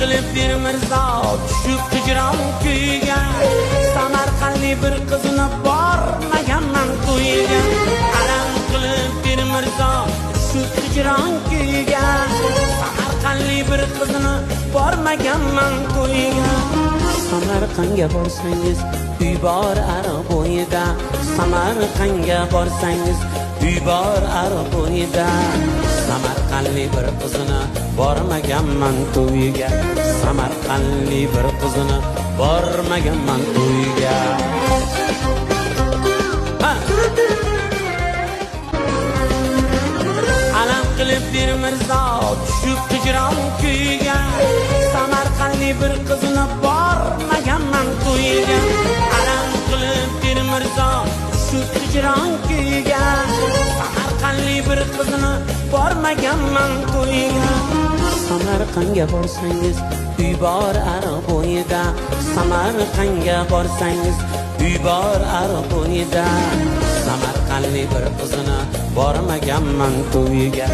qilib bir mirzo tushib hijron kuyiga, samarqandlik bir qizini bormaganman to'yiga. Alam qilib bir mirzo tushib hijron kuyiga, samarqandlik bir qizini bormaganman to'yiga. Samarqandga borsangiz uy bor Arbo'yida, Samarqandga borsangiz uy bor Arbo'yida, samarqandlik bir qizini bormaganman to'yiga, samarqandlik bir qizini bormaganman to'yiga. Alam qilib bir mirzo tushib hijron kuyiga, samarqandlik bir qizini bormaganman to'yiga. Alam qilib bir mirzo tushib hijron kuyiga, samarqandlik bir qizini bormaganman to'yiga. Samarqandga borsangiz uy bor Arbo'yida, samarqandga borsangiz uy bor Arbo'yida, samarqandlik bir qizini bormaganman to'yiga.